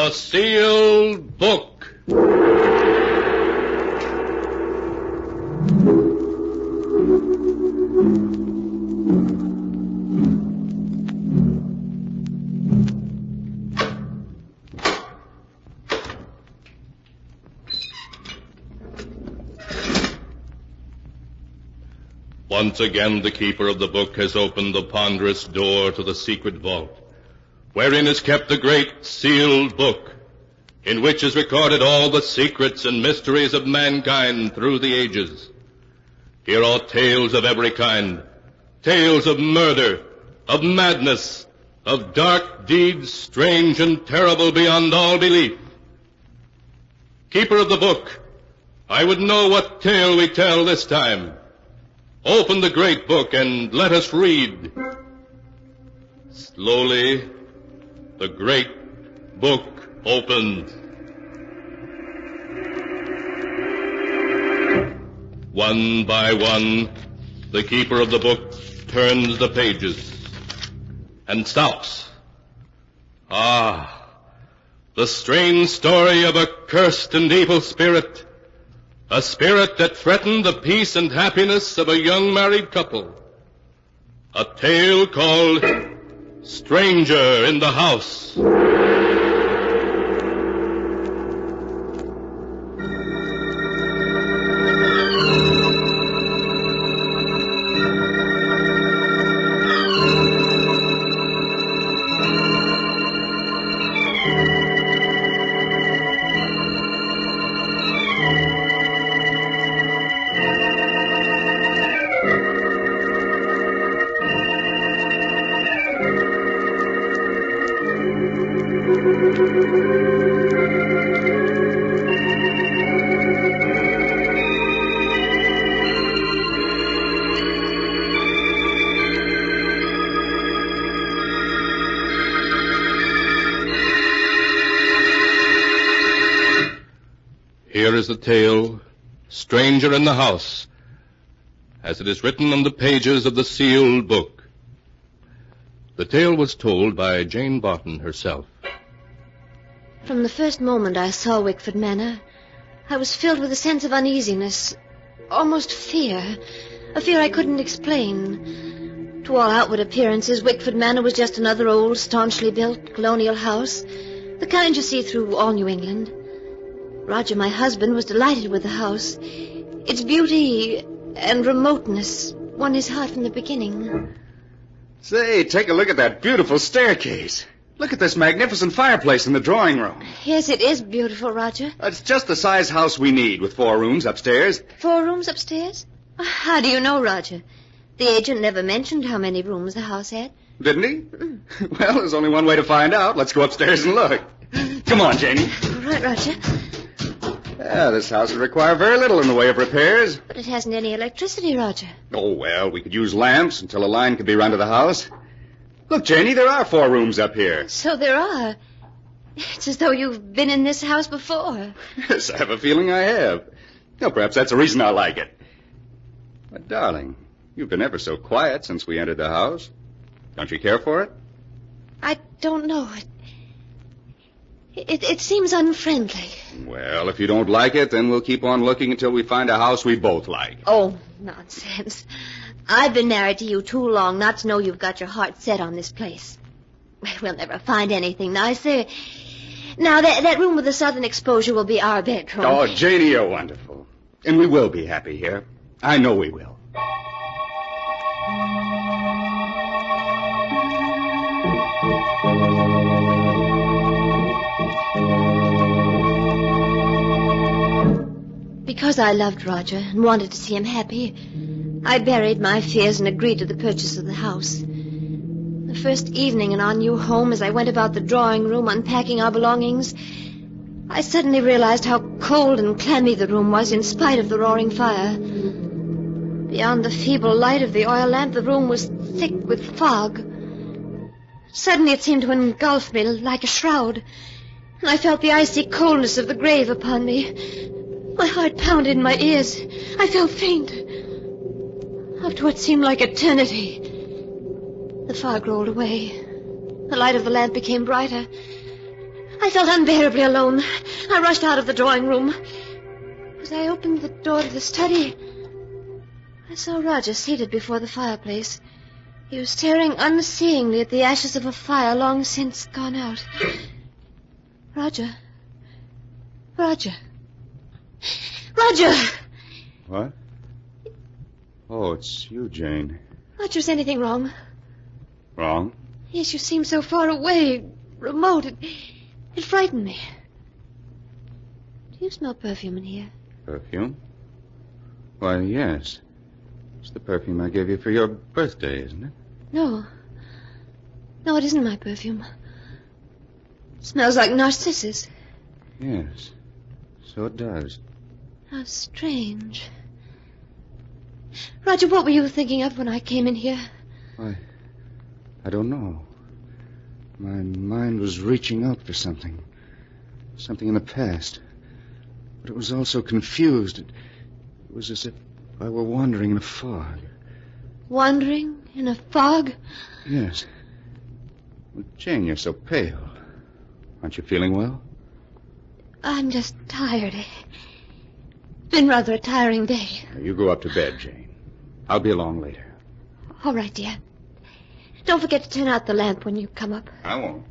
The Sealed Book. Once again, the keeper of the book has opened the ponderous door to the secret vault, wherein is kept the great sealed book, in which is recorded all the secrets and mysteries of mankind through the ages. Here are tales of every kind, tales of murder, of madness, of dark deeds strange and terrible beyond all belief. Keeper of the book, I would know what tale we tell this time. Open the great book and let us read. Slowly, the great book opened. One by one, the keeper of the book turns the pages and stops. Ah, the strange story of a cursed and evil spirit. A spirit that threatened the peace and happiness of a young married couple. A tale called Stranger in the House. Here is the tale, Stranger in the House, as it is written on the pages of the sealed book. The tale was told by Jane Barton herself. From the first moment I saw Wickford Manor, I was filled with a sense of uneasiness, almost fear, a fear I couldn't explain. To all outward appearances, Wickford Manor was just another old, staunchly built colonial house, the kind you see through all New England. Roger, my husband, was delighted with the house. Its beauty and remoteness won his heart from the beginning. Say, take a look at that beautiful staircase. Look at this magnificent fireplace in the drawing room. Yes, it is beautiful, Roger. It's just the size house we need, with 4 rooms upstairs. 4 rooms upstairs? How do you know, Roger? The agent never mentioned how many rooms the house had. Didn't he? Well, there's only one way to find out. Let's go upstairs and look. Come on, Janie. All right, Roger. Yeah, this house would require very little in the way of repairs. But it hasn't any electricity, Roger. Oh, well, we could use lamps until a line could be run to the house. Look, Janie, there are 4 rooms up here. So there are. It's as though you've been in this house before. Yes, I have a feeling I have. Well, perhaps that's the reason I like it. But, darling, you've been ever so quiet since we entered the house. Don't you care for it? I don't know. It seems unfriendly. Well, if you don't like it, then we'll keep on looking until we find a house we both like. Oh, nonsense. I've been married to you too long not to know you've got your heart set on this place. We'll never find anything nicer. Now, that room with the southern exposure will be our bedroom. Oh, Janie, you're wonderful. And we will be happy here. I know we will. Because I loved Roger and wanted to see him happy, I buried my fears and agreed to the purchase of the house. The first evening in our new home, as I went about the drawing room unpacking our belongings, I suddenly realized how cold and clammy the room was in spite of the roaring fire. Beyond the feeble light of the oil lamp, the room was thick with fog. Suddenly it seemed to engulf me like a shroud, and I felt the icy coldness of the grave upon me. My heart pounded in my ears. I felt faint. After what seemed like eternity, the fog rolled away. The light of the lamp became brighter. I felt unbearably alone. I rushed out of the drawing room. As I opened the door to the study, I saw Roger seated before the fireplace. He was staring unseeingly at the ashes of a fire long since gone out. Roger. Roger. Roger! What? Oh, it's you, Jane. Roger, is anything wrong? Wrong? Yes, you seem so far away, remote. It frightened me. Do you smell perfume in here? Perfume? Why, yes. It's the perfume I gave you for your birthday, isn't it? No. No, it isn't my perfume. It smells like narcissus. Yes. So it does. How strange. Roger, what were you thinking of when I came in here? Why, I don't know. My mind was reaching out for something. Something in the past. But it was also confused. It was as if I were wandering in a fog. Wandering in a fog? Yes. Well, Jane, you're so pale. Aren't you feeling well? I'm just tired. It's been rather a tiring day. Now, you go up to bed, Jane. I'll be along later. All right, dear. Don't forget to turn out the lamp when you come up. I won't.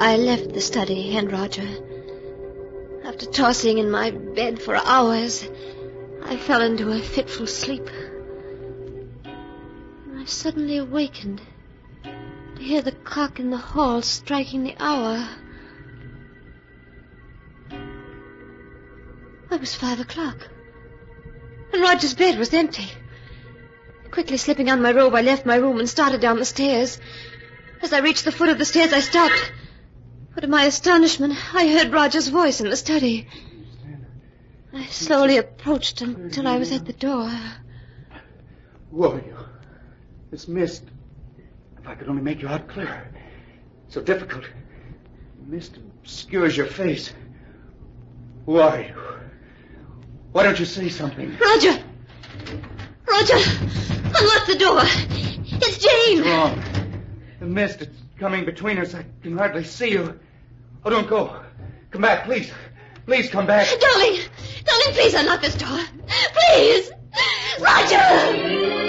I left the study and Roger. After tossing in my bed for hours, I fell into a fitful sleep. I suddenly awakened to hear the clock in the hall striking the hour. It was 5 o'clock, and Roger's bed was empty. Quickly slipping on my robe, I left my room and started down the stairs. As I reached the foot of the stairs, I stopped. But to my astonishment, I heard Roger's voice in the study. I slowly approached until I was at the door. Who are you? This mist. If I could only make you out clearer. So difficult. The mist obscures your face. Who are you? Why don't you say something? Roger! Roger! Unlock the door! It's Jane! What's wrong? The mist, it's coming between us. I can hardly see you. Oh, don't go. Come back, please. Please come back. Darling! Darling, please unlock this door. Please! Roger!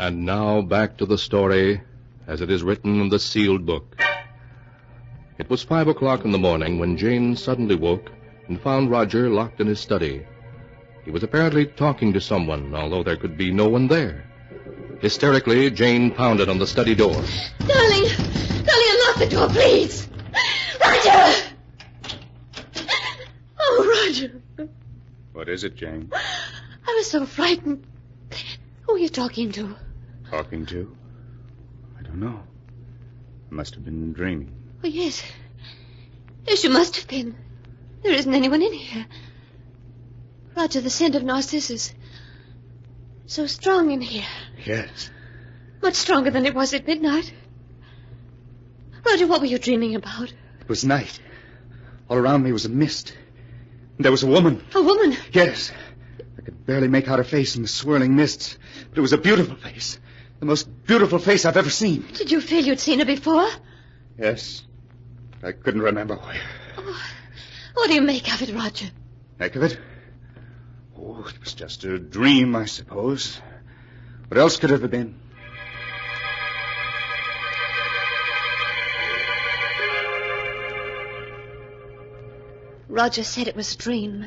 And now back to the story as it is written in the sealed book. It was 5 o'clock in the morning when Jane suddenly woke and found Roger locked in his study. He was apparently talking to someone, although there could be no one there. Hysterically, Jane pounded on the study door. Darling! Darling, unlock the door, please! Roger! Oh, Roger. What is it, Jane? I was so frightened. Oh, Who are you talking to? Talking to? I don't know. I must have been dreaming. Oh, yes. Yes, you must have been. There isn't anyone in here. Roger, the scent of narcissus. So strong in here. Yes. Much stronger than it was at midnight. Roger, what were you dreaming about? It was night. All around me was a mist. And there was a woman. A woman? Yes. I could barely make out her face in the swirling mists. But it was a beautiful face. The most beautiful face I've ever seen. Did you feel you'd seen her before? Yes. I couldn't remember where. Oh, what do you make of it, Roger? Make of it? Oh, it was just a dream, I suppose. What else could it have been? Roger said it was a dream.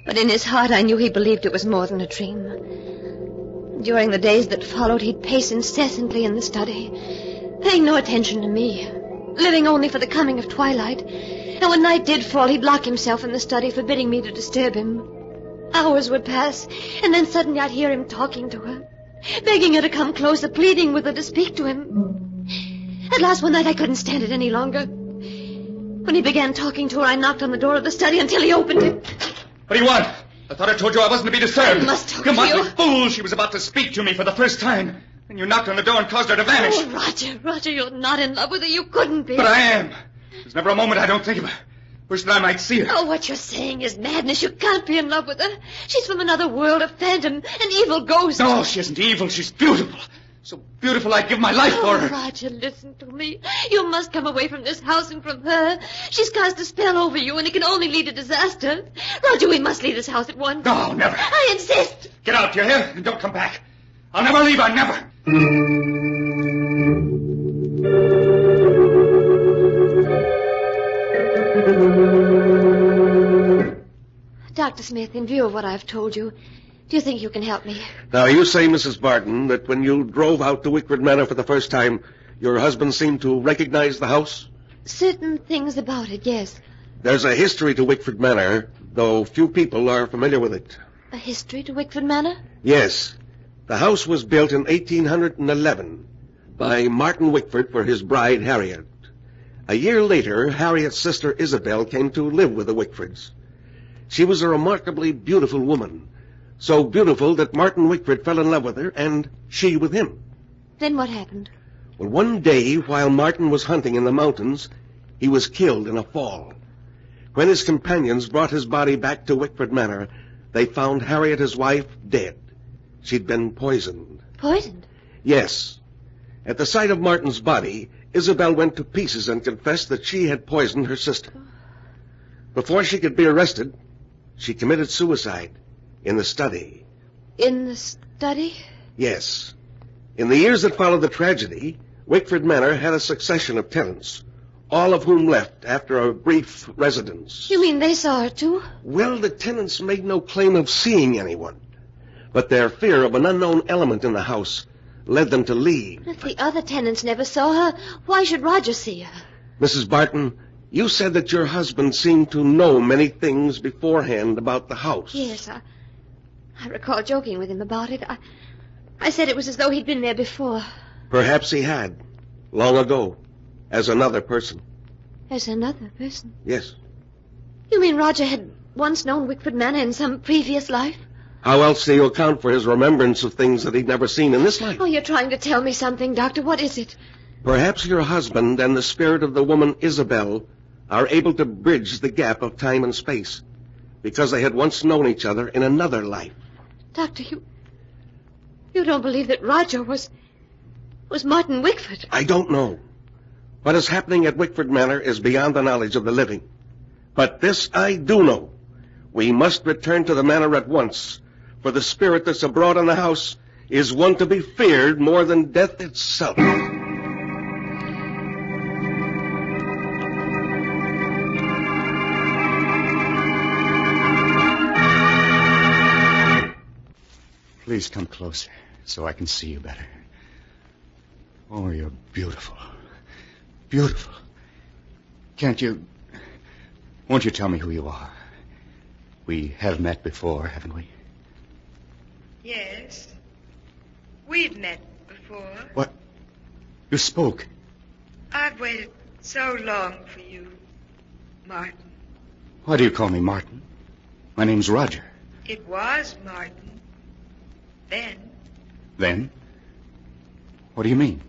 But in his heart, I knew he believed it was more than a dream. During the days that followed, he'd pace incessantly in the study, paying no attention to me, living only for the coming of twilight. And when night did fall, he'd lock himself in the study, forbidding me to disturb him. Hours would pass, and then suddenly I'd hear him talking to her, begging her to come closer, pleading with her to speak to him. At last one night I couldn't stand it any longer. When he began talking to her, I knocked on the door of the study until he opened it. What do you want? I thought I told you I wasn't to be disturbed. I must talk you to you. must be fool. She was about to speak to me for the first time. And you knocked on the door and caused her to vanish. Oh, Roger, you're not in love with her. You couldn't be. But I am. There's never a moment I don't think of her. Wish that I might see her. Oh, what you're saying is madness. You can't be in love with her. She's from another world, a phantom, an evil ghost. No, she isn't evil. She's beautiful. So beautiful I'd give my life for her. Roger, listen to me. You must come away from this house and from her. She's cast a spell over you, and it can only lead to disaster. Roger, we must leave this house at once. No, never. I insist. Get out, you hear? And don't come back. I'll never leave her, never. Dr. Smith, in view of what I've told you, do you think you can help me? Now, you say, Mrs. Barton, that when you drove out to Wickford Manor for the first time, your husband seemed to recognize the house? Certain things about it, yes. There's a history to Wickford Manor, though few people are familiar with it. A history to Wickford Manor? Yes. The house was built in 1811 by Martin Wickford for his bride, Harriet. A year later, Harriet's sister Isabel came to live with the Wickfords. She was a remarkably beautiful woman, so beautiful that Martin Wickford fell in love with her, and she with him. Then what happened? Well, one day, while Martin was hunting in the mountains, he was killed in a fall. When his companions brought his body back to Wickford Manor, they found Harriet, his wife, dead. She'd been poisoned. Poisoned? Yes. At the sight of Martin's body, Isabel went to pieces and confessed that she had poisoned her sister. Before she could be arrested, she committed suicide in the study. In the study? Yes. In the years that followed the tragedy, Wickford Manor had a succession of tenants, all of whom left after a brief residence. You mean they saw her, too? Well, the tenants made no claim of seeing anyone, but their fear of an unknown element in the house led them to leave. If the other tenants never saw her, why should Roger see her? Mrs. Barton, you said that your husband seemed to know many things beforehand about the house. Yes, I recall joking with him about it. I said it was as though he'd been there before. Perhaps he had, long ago, as another person. As another person? Yes. You mean Roger had once known Wickford Manor in some previous life? How else do you account for his remembrance of things that he'd never seen in this life? Oh, you're trying to tell me something, Doctor. What is it? Perhaps your husband and the spirit of the woman Isabel are able to bridge the gap of time and space, because they had once known each other in another life. Doctor, you don't believe that Roger was Martin Wickford? I don't know. What is happening at Wickford Manor is beyond the knowledge of the living. But this I do know. We must return to the manor at once, for the spirit that's abroad in the house is one to be feared more than death itself. Please come closer so I can see you better. Oh, you're beautiful. Beautiful. Won't you tell me who you are? We have met before, haven't we? Yes. We've met before. What? You spoke. I've waited so long for you, Martin. Why do you call me Martin? My name's Roger. It was Martin. Then. Then? What do you mean?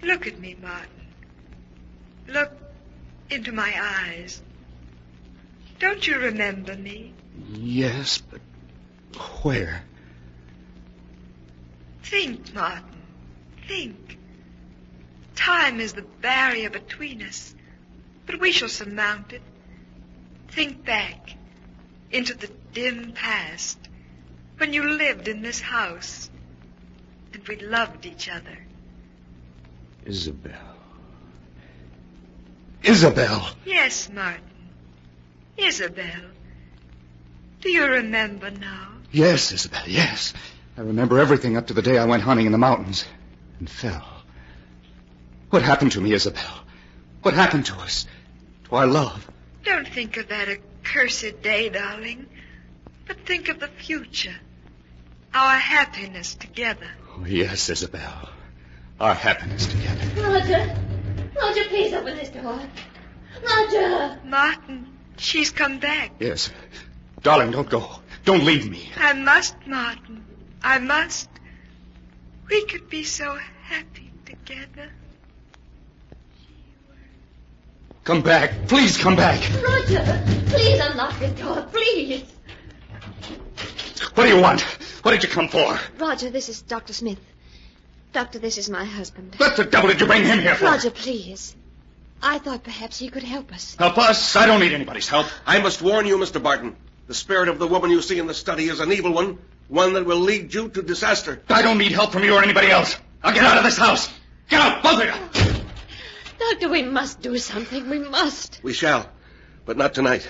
Look at me, Martin. Look into my eyes. Don't you remember me? Yes, but where? Think, Martin. Think. Time is the barrier between us, but we shall surmount it. Think back into the dim past when you lived in this house and we loved each other. Isabel. Isabel! Yes, Martin. Isabel. Do you remember now? Yes, Isabel, yes. I remember everything up to the day I went hunting in the mountains and fell. What happened to me, Isabel? What happened to us? To our love? Don't think of that accursed day, darling, but think of the future. Our happiness together. Oh, yes, Isabel. Our happiness together. Roger. Roger, please open this door. Roger. Martin, she's come back. Yes. Darling, don't go. Don't leave me. I must, Martin. I must. We could be so happy together. Come back. Please come back. Roger, please unlock this door, please. What do you want? What did you come for? Roger, this is Dr. Smith. Doctor, this is my husband. What the devil did you bring him here for? Roger, please. I thought perhaps he could help us. Help us? I don't need anybody's help. I must warn you, Mr. Barton. The spirit of the woman you see in the study is an evil one that will lead you to disaster. I don't need help from you or anybody else. I'll get out of this house. Get out, both of you. Doctor, we must do something. We must. We shall, but not tonight.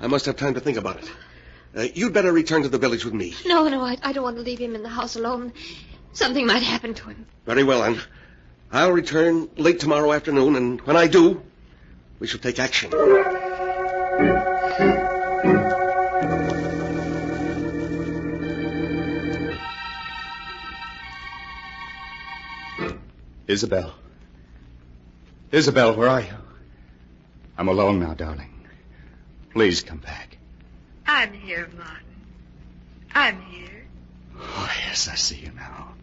I must have time to think about it. You'd better return to the village with me. No, I don't want to leave him in the house alone. Something might happen to him. Very well, then. I'll return late tomorrow afternoon, and when I do, we shall take action. Isabel. Isabel, where are you? I'm alone now, darling. Please come back. I'm here, Martin. I'm here. Oh, yes, I see you now.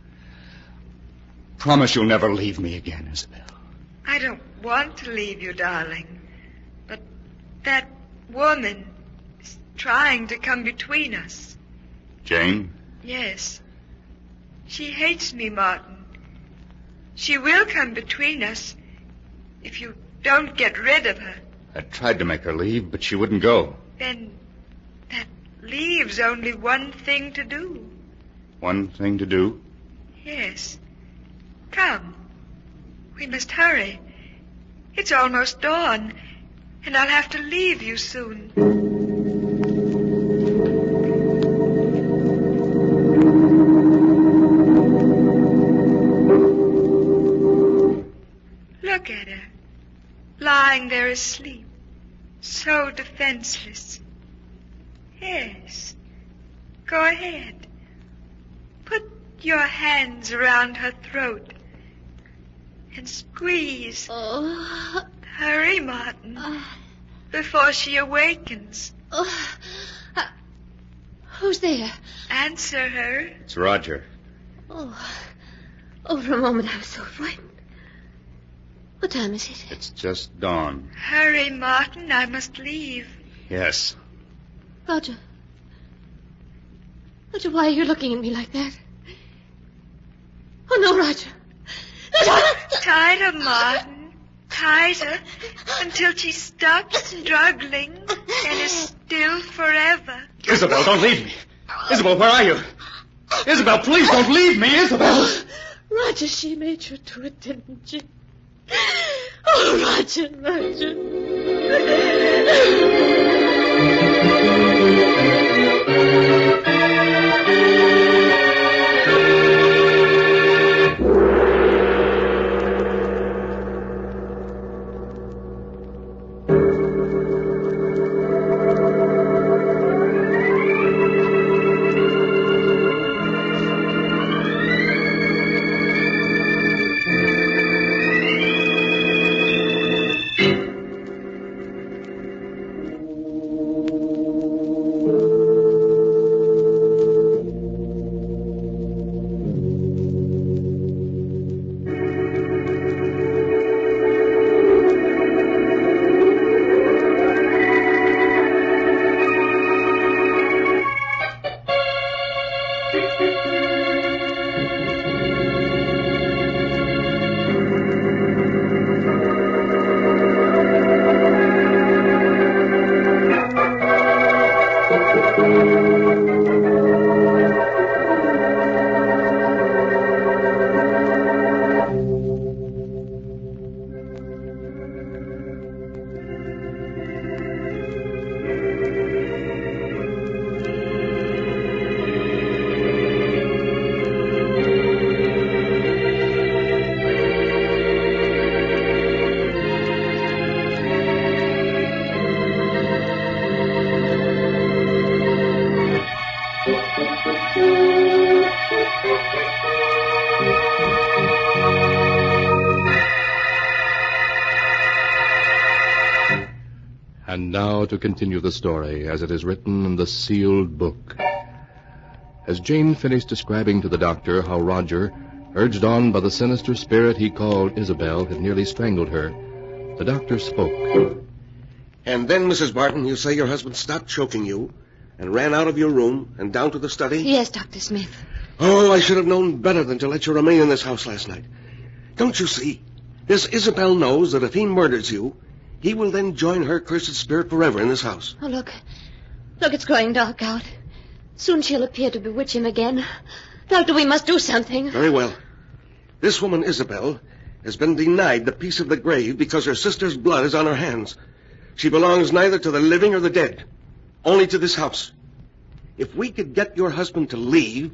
Promise you'll never leave me again, Isabel. I don't want to leave you, darling. But that woman is trying to come between us. Jane? Yes. She hates me, Martin. She will come between us if you don't get rid of her. I tried to make her leave, but she wouldn't go. Then that leaves only one thing to do. One thing to do? Yes. Come. We must hurry. It's almost dawn, and I'll have to leave you soon. Look at her, lying there asleep, so defenseless. Yes, go ahead. Put your hands around her throat and squeeze. Oh. Hurry, Martin, before she awakens. Who's there? Answer her. It's Roger. Oh, for a moment I was so frightened. What time is it? It's just dawn. Hurry, Martin, I must leave. Yes. Roger. Roger, why are you looking at me like that? Oh, no, Roger. Tighter, Martin. Tighter until she stops struggling and is still forever. Isabel, don't leave me. Isabel, where are you? Isabel, please don't leave me, Isabel. Roger, she made you do it, didn't she? Oh, Roger, And now to continue the story as it is written in the sealed book. As Jane finished describing to the doctor how Roger, urged on by the sinister spirit he called Isabel, had nearly strangled her, the doctor spoke. And then, Mrs. Barton, you say your husband stopped choking you and ran out of your room and down to the study? Yes, Dr. Smith. Oh, I should have known better than to let you remain in this house last night. Don't you see? This Isabel knows that if he murders you, he will then join her cursed spirit forever in this house. Oh, look. Look, it's growing dark out. Soon she'll appear to bewitch him again. Doctor, we must do something. Very well. This woman, Isabel, has been denied the peace of the grave because her sister's blood is on her hands. She belongs neither to the living or the dead, only to this house. If we could get your husband to leave,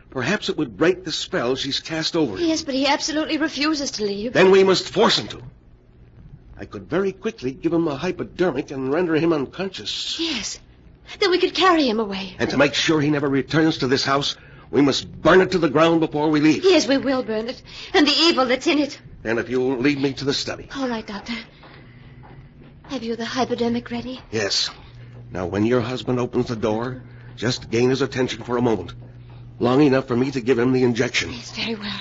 perhaps it would break the spell she's cast over him. Yes, but he absolutely refuses to leave. Then we must force him to. I could very quickly give him a hypodermic and render him unconscious. Yes. Then we could carry him away. And to make sure he never returns to this house, we must burn it to the ground before we leave. Yes, we will burn it. And the evil that's in it. Then if you'll lead me to the study. All right, Doctor. Have you the hypodermic ready? Yes. Now, when your husband opens the door, just gain his attention for a moment. Long enough for me to give him the injection. Yes, very well.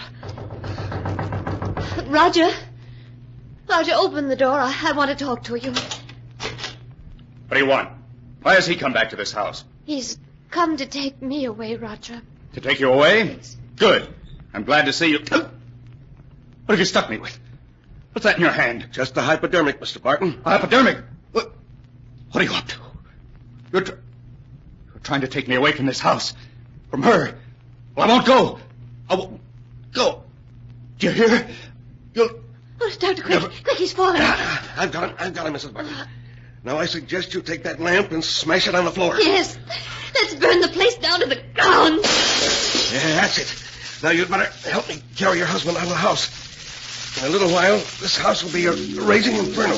Roger. Roger, open the door. I want to talk to you. What do you want? Why has he come back to this house? He's come to take me away, Roger. To take you away? Yes. Good. I'm glad to see you. What have you stuck me with? What's that in your hand? Just a hypodermic, Mr. Barton. A hypodermic? What are you up to? You're trying to take me away from this house. From her. Well, I won't go. I won't go. Do you hear? You'll... Oh, Doctor, quick, quick, he's falling. I've got him, Mrs. Barton. Now, I suggest you take that lamp and smash it on the floor. Yes. Let's burn the place down to the ground. Yeah, that's it. Now, you'd better help me carry your husband out of the house. In a little while, this house will be a raging inferno.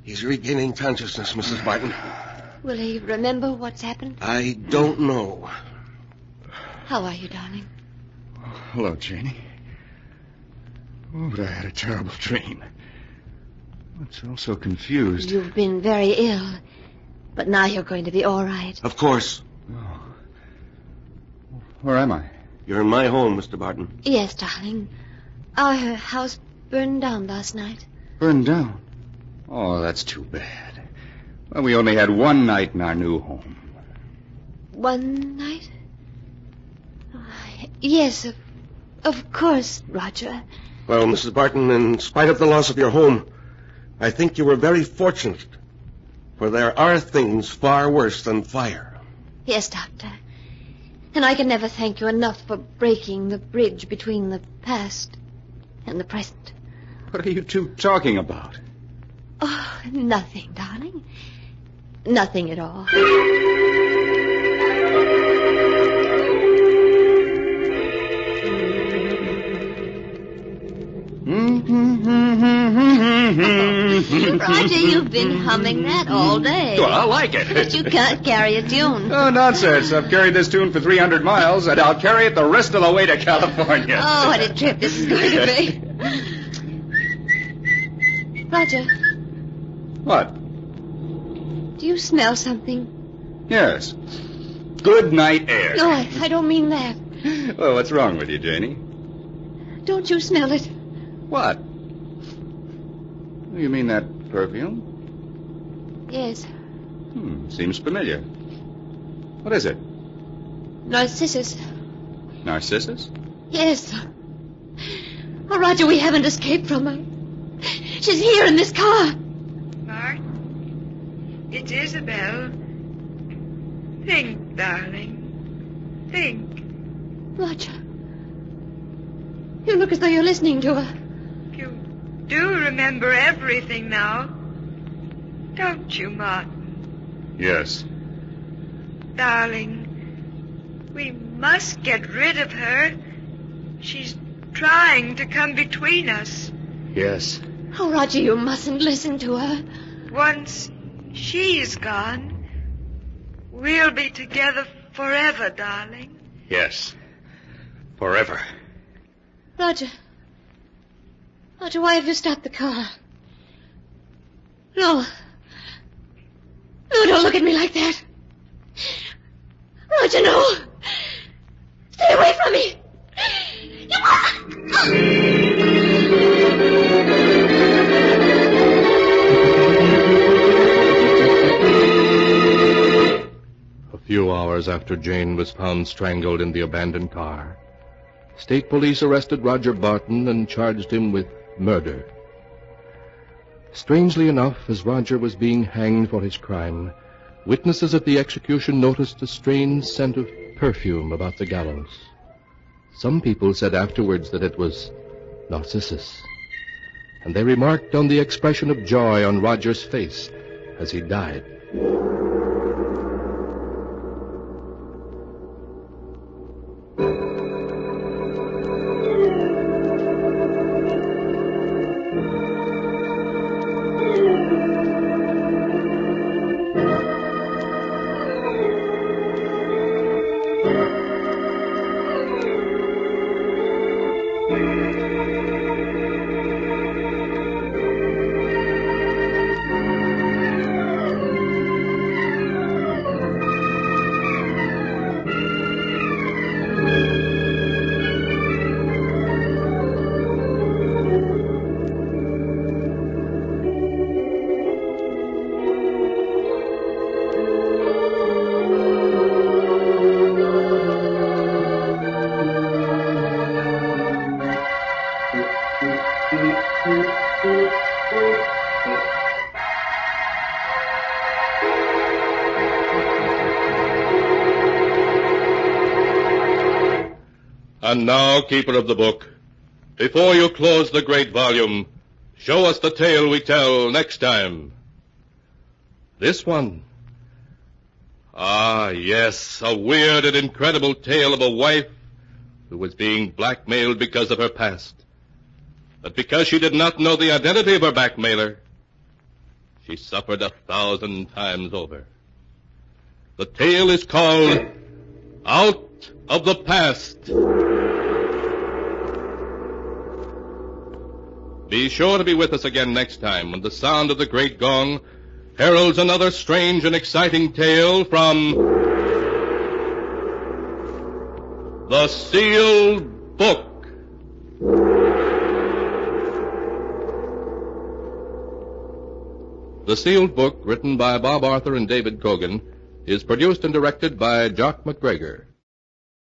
He's regaining consciousness, Mrs. Barton. Will he remember what's happened? I don't know. How are you, darling? Hello, Janie. Oh, but I had a terrible dream. I'm so confused. You've been very ill, but now you're going to be all right. Of course. Oh. Where am I? You're in my home, Mr. Barton. Yes, darling. Our house burned down last night. Burned down? Oh, that's too bad. Well, we only had one night in our new home. One night? Yes, of course, Roger. Well, Mrs. Barton, in spite of the loss of your home, I think you were very fortunate, for there are things far worse than fire. Yes, Doctor. And I can never thank you enough for breaking the bridge between the past and the present. What are you two talking about? Oh, nothing, darling. Nothing at all. Roger, you've been humming that all day. Well, I like it. But you can't carry a tune. Oh, nonsense. I've carried this tune for 300 miles, and I'll carry it the rest of the way to California. Oh, what a trip this is going to be. Roger, What? do you smell something? Yes. Good night air. No, I don't mean that. Well, what's wrong with you, Janie? Don't you smell it? What? You mean that perfume? Yes. Seems familiar. What is it? Narcissus. Narcissus? Yes. Oh, Roger, we haven't escaped from her. She's here in this car. Martin, it's Isabel. Think, darling. Think. Roger. You look as though you're listening to her. You do remember everything now. Don't you, Martin? Yes. Darling, we must get rid of her. She's trying to come between us. Yes. Oh, Roger, you mustn't listen to her. Once she's gone, we'll be together Forever, darling. Yes. Forever. Roger. Roger, why have you stopped the car? No. No, don't look at me like that. Roger, no. Stay away from me. A few hours after Jane was found strangled in the abandoned car, state police arrested Roger Barton and charged him with murder. Strangely enough, as Roger was being hanged for his crime, witnesses at the execution noticed a strange scent of perfume about the gallows. Some people said afterwards that it was Narcissus, and they remarked on the expression of joy on Roger's face as he died. And now, keeper of the book, before you close the great volume, show us the tale we tell next time. This one. Ah, yes, a weird and incredible tale of a wife who was being blackmailed because of her past. But because she did not know the identity of her blackmailer, she suffered 1,000 times over. The tale is called Out of the Past. Be sure to be with us again next time when the sound of the great gong heralds another strange and exciting tale from The Sealed Book. The Sealed Book, written by Bob Arthur and David Cogan, is produced and directed by Jock McGregor.